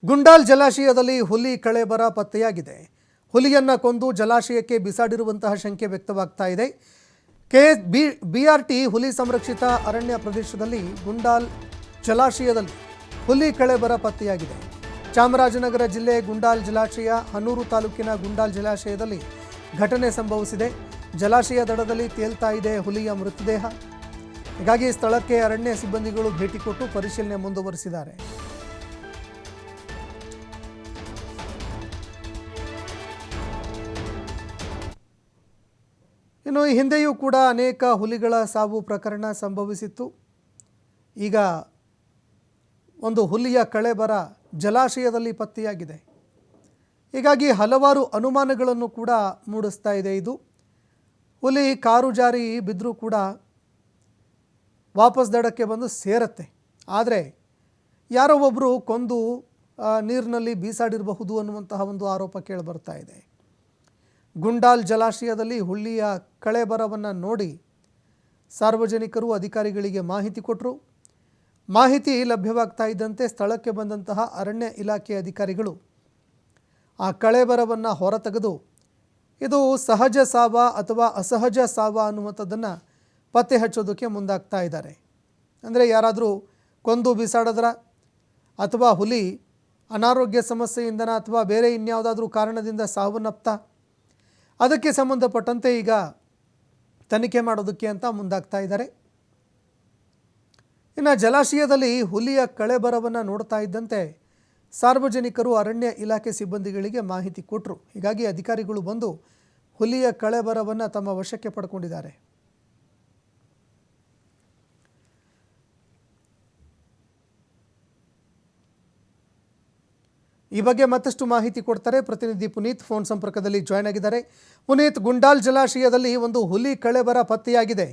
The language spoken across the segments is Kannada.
ಗುಂಡಾಲ್ ಜಲಾಶಯದಲ್ಲಿ ಹುಲಿ ಕಳೇಬರ ಪತ್ತೆಯಾಗಿದೆ. ಹುಲಿಯನ್ನ ಕೊಂದು ಜಲಾಶಯಕ್ಕೆ ಬಿಸಾಡಿರುವಂತಹ ಶಂಕೆ ವ್ಯಕ್ತವಾಗ್ತಾ ಇದೆ. ಬಿಆರ್ಟಿ ಹುಲಿ ಸಂರಕ್ಷಿತ ಅರಣ್ಯ ಪ್ರದೇಶದಲ್ಲಿ ಗುಂಡಾಲ್ ಜಲಾಶಯದಲ್ಲಿ ಹುಲಿ ಕಳೇಬರ ಪತ್ತೆಯಾಗಿದೆ. ಚಾಮರಾಜನಗರ ಜಿಲ್ಲೆ ಗುಂಡಾಲ್ ಜಲಾಶಯ, ಹನೂರು ತಾಲೂಕಿನ ಗುಂಡಾಲ್ ಜಲಾಶಯದಲ್ಲಿ ಘಟನೆ ಸಂಭವಿಸಿದೆ. ಜಲಾಶಯ ದಡದಲ್ಲಿ ತೇಲ್ತಾ ಇದೆ ಹುಲಿಯ ಮೃತದೇಹ. ಹೀಗಾಗಿ ಸ್ಥಳಕ್ಕೆ ಅರಣ್ಯ ಸಿಬ್ಬಂದಿಗಳು ಭೇಟಿ ಕೊಟ್ಟು ಪರಿಶೀಲನೆ ಮುಂದುವರಿಸಿದ್ದಾರೆ. ಇನ್ನು ಈ ಹಿಂದೆಯೂ ಕೂಡ ಅನೇಕ ಹುಲಿಗಳ ಸಾವು ಪ್ರಕರಣ ಸಂಭವಿಸಿತ್ತು. ಈಗ ಒಂದು ಹುಲಿಯ ಕಳೇಬರ ಜಲಾಶಯದಲ್ಲಿ ಪತ್ತೆಯಾಗಿದೆ. ಹೀಗಾಗಿ ಹಲವಾರು ಅನುಮಾನಗಳನ್ನು ಕೂಡ ಮೂಡಿಸ್ತಾ ಇದೆ. ಇದು ಹುಲಿ ಕಾರು ಜಾರಿ ಬಿದ್ದರೂ ಕೂಡ ವಾಪಸ್ ದಡಕ್ಕೆ ಬಂದು ಸೇರುತ್ತೆ. ಆದರೆ ಯಾರೋ ಒಬ್ಬರು ಕೊಂದು ನೀರಿನಲ್ಲಿ ಬೀಸಾಡಿರಬಹುದು ಅನ್ನುವಂತಹ ಒಂದು ಆರೋಪ ಕೇಳಿಬರ್ತಾ ಇದೆ. ಗುಂಡಾಲ್ ಜಲಾಶಯದಲ್ಲಿ ಹುಲಿಯ ಕಳೇಬರವನ್ನು ನೋಡಿ ಸಾರ್ವಜನಿಕರು ಅಧಿಕಾರಿಗಳಿಗೆ ಮಾಹಿತಿ ಕೊಟ್ಟರು. ಮಾಹಿತಿ ಲಭ್ಯವಾಗ್ತಾ ಇದ್ದಂತೆ ಸ್ಥಳಕ್ಕೆ ಬಂದಂತಹ ಅರಣ್ಯ ಇಲಾಖೆ ಅಧಿಕಾರಿಗಳು ಆ ಕಳೇಬರವನ್ನು ಹೊರತೆಗೆದು ಇದು ಸಹಜ ಸಾವ ಅಥವಾ ಅಸಹಜ ಸಾವ ಅನ್ನುವಂಥದ್ದನ್ನು ಪತ್ತೆ ಹಚ್ಚೋದಕ್ಕೆ ಮುಂದಾಗ್ತಾ ಇದ್ದಾರೆ. ಅಂದರೆ ಯಾರಾದರೂ ಕೊಂದು ಬಿಸಾಡಿದ್ರ ಅಥವಾ ಹುಲಿ ಅನಾರೋಗ್ಯ ಸಮಸ್ಯೆಯಿಂದನ ಅಥವಾ ಬೇರೆ ಇನ್ಯಾವುದಾದ್ರೂ ಕಾರಣದಿಂದ ಸಾವನ್ನಪ್ತಾ ಅದಕ್ಕೆ ಸಂಬಂಧಪಟ್ಟಂತೆ ಈಗ ತನಿಖೆ ಮಾಡೋದಕ್ಕೆ ಅಂತ ಮುಂದಾಗ್ತಾ ಇದ್ದಾರೆ. ಇನ್ನು ಜಲಾಶಯದಲ್ಲಿ ಹುಲಿಯ ಕಳೇಬರವನ್ನು ನೋಡ್ತಾ ಇದ್ದಂತೆ ಸಾರ್ವಜನಿಕರು ಅರಣ್ಯ ಇಲಾಖೆ ಸಿಬ್ಬಂದಿಗಳಿಗೆ ಮಾಹಿತಿ ಕೊಟ್ಟರು. ಹೀಗಾಗಿ ಅಧಿಕಾರಿಗಳು ಬಂದು ಹುಲಿಯ ಕಳೇಬರವನ್ನು ತಮ್ಮ ವಶಕ್ಕೆ ಪಡ್ಕೊಂಡಿದ್ದಾರೆ. ಈ ಬಗ್ಗೆ ಮತ್ತಷ್ಟು ಮಾಹಿತಿ ಕೊಡ್ತಾರೆ ಪ್ರತಿನಿಧಿ ಪುನೀತ್. ಫೋನ್ ಸಂಪರ್ಕದಲ್ಲಿ ಜಾಯ್ನ್ ಆಗಿದ್ದಾರೆ. ಪುನೀತ್, ಗುಂಡಾಲ್ ಜಲಾಶಯದಲ್ಲಿ ಒಂದು ಹುಲಿ ಕಳೇಬರ ಪತ್ತೆಯಾಗಿದೆ.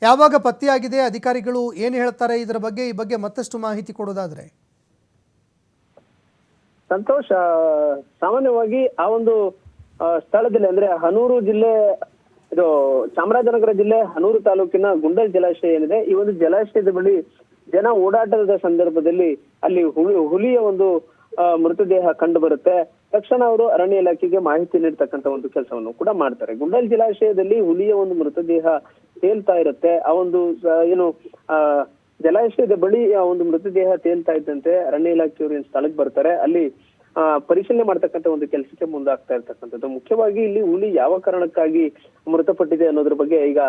ಯಾವಾಗ ಪತ್ತೆಯಾಗಿದೆ, ಅಧಿಕಾರಿಗಳು ಏನು ಹೇಳ್ತಾರೆ ಈ ಬಗ್ಗೆ ಮತ್ತಷ್ಟು ಮಾಹಿತಿ ಕೊಡೋದಾದ್ರೆ? ಸಂತೋಷ್, ಸಾಮಾನ್ಯವಾಗಿ ಆ ಒಂದು ಸ್ಥಳದಲ್ಲಿ ಅಂದ್ರೆ ಹನೂರು ಜಿಲ್ಲೆ, ಇದು ಚಾಮರಾಜನಗರ ಜಿಲ್ಲೆ ಹನೂರು ತಾಲೂಕಿನ ಗುಂಡಾಲ್ ಜಲಾಶಯ ಏನಿದೆ, ಈ ಒಂದು ಜಲಾಶಯದ ಬಳಿ ಜನ ಓಡಾಟದ ಸಂದರ್ಭದಲ್ಲಿ ಅಲ್ಲಿ ಹುಲಿಯ ಒಂದು ಮೃತದೇಹ ಕಂಡು ಬರುತ್ತೆ. ತಕ್ಷಣ ಅವರು ಅರಣ್ಯ ಇಲಾಖೆಗೆ ಮಾಹಿತಿ ನೀಡ್ತಕ್ಕಂಥ ಒಂದು ಕೆಲಸವನ್ನು ಕೂಡ ಮಾಡ್ತಾರೆ. ಗುಂಡಾಲ್ ಜಲಾಶಯದಲ್ಲಿ ಹುಲಿಯ ಒಂದು ಮೃತದೇಹ ತೇಲ್ತಾ ಇರುತ್ತೆ. ಆ ಒಂದು ಏನು ಜಲಾಶಯದ ಬಳಿ ಆ ಒಂದು ಮೃತದೇಹ ತೇಲ್ತಾ ಇದ್ದಂತೆ ಅರಣ್ಯ ಇಲಾಖೆಯವರು ಸ್ಥಳಕ್ಕೆ ಬರ್ತಾರೆ. ಅಲ್ಲಿ ಪರಿಶೀಲನೆ ಮಾಡ್ತಕ್ಕಂಥ ಒಂದು ಕೆಲಸಕ್ಕೆ ಮುಂದಾಗ್ತಾ ಇರ್ತಕ್ಕಂಥದ್ದು. ಮುಖ್ಯವಾಗಿ ಇಲ್ಲಿ ಹುಲಿ ಯಾವ ಕಾರಣಕ್ಕಾಗಿ ಮೃತಪಟ್ಟಿದೆ ಅನ್ನೋದ್ರ ಬಗ್ಗೆ ಈಗ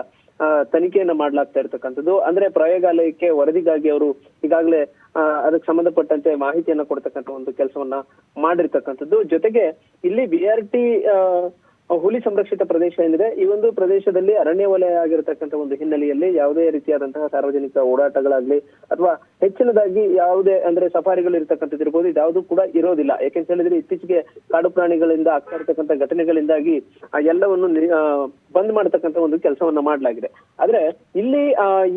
ತನಿಖೆಯನ್ನ ಮಾಡ್ಲಾಗ್ತಾ ಇರ್ತಕ್ಕಂಥದ್ದು. ಅಂದ್ರೆ ಪ್ರಯೋಗಾಲಯಕ್ಕೆ ವರದಿಗಾಗಿ ಅವರು ಈಗಾಗಲೇ ಅದಕ್ಕೆ ಸಂಬಂಧಪಟ್ಟಂತೆ ಮಾಹಿತಿಯನ್ನ ಕೊಡ್ತಕ್ಕಂಥ ಒಂದು ಕೆಲಸವನ್ನ ಮಾಡಿರ್ತಕ್ಕಂಥದ್ದು. ಜೊತೆಗೆ ಇಲ್ಲಿ ಬಿಆರ್ಟಿ ಹುಲಿ ಸಂರಕ್ಷಿತ ಪ್ರದೇಶ ಏನಿದೆ, ಈ ಒಂದು ಪ್ರದೇಶದಲ್ಲಿ ಅರಣ್ಯ ವಲಯ ಆಗಿರತಕ್ಕಂಥ ಒಂದು ಹಿನ್ನೆಲೆಯಲ್ಲಿ ಯಾವುದೇ ರೀತಿಯಾದಂತಹ ಸಾರ್ವಜನಿಕ ಓಡಾಟಗಳಾಗ್ಲಿ ಅಥವಾ ಹೆಚ್ಚಿನದಾಗಿ ಯಾವುದೇ ಅಂದ್ರೆ ಸಫಾರಿಗಳು ಇರ್ತಕ್ಕಂಥದ್ದು ಇರ್ಬೋದು, ಇದ್ಯಾವುದು ಕೂಡ ಇರೋದಿಲ್ಲ. ಯಾಕೆಂತ ಹೇಳಿದ್ರೆ ಇತ್ತೀಚೆಗೆ ಕಾಡು ಪ್ರಾಣಿಗಳಿಂದ ಆಗ್ತಾ ಇರ್ತಕ್ಕಂಥ ಘಟನೆಗಳಿಂದಾಗಿ ಆ ಎಲ್ಲವನ್ನು ಬಂದ್ ಮಾಡತಕ್ಕಂಥ ಒಂದು ಕೆಲಸವನ್ನ ಮಾಡಲಾಗಿದೆ. ಆದ್ರೆ ಇಲ್ಲಿ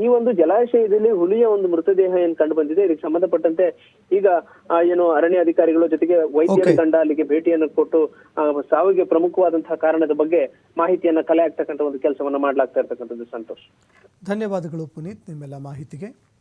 ಈ ಒಂದು ಜಲಾಶಯದಲ್ಲಿ ಹುಲಿಯ ಒಂದು ಮೃತದೇಹ ಏನ್ ಕಂಡು ಬಂದಿದೆ, ಇದಕ್ಕೆ ಸಂಬಂಧಪಟ್ಟಂತೆ ಈಗ ಏನು ಅರಣ್ಯ ಅಧಿಕಾರಿಗಳ ಜೊತೆಗೆ ವೈದ್ಯರ ತಂಡ ಅಲ್ಲಿಗೆ ಭೇಟಿಯನ್ನು ಕೊಟ್ಟು ಸಾವಿಗೆ ಪ್ರಮುಖವಾದಂತಹ ಕಾರಣದ ಬಗ್ಗೆ ಮಾಹಿತಿಯನ್ನ ಕಲೆ ಆಗ್ತಕ್ಕಂಥ ಒಂದು ಕೆಲಸವನ್ನ ಮಾಡ್ಲಾಗ್ತಾ ಇರ್ತಕ್ಕಂಥದ್ದು. ಸಂತೋಷ್, ಧನ್ಯವಾದಗಳು ಪುನೀತ್ ನಿಮ್ಮೆಲ್ಲ ಮಾಹಿತಿಗೆ.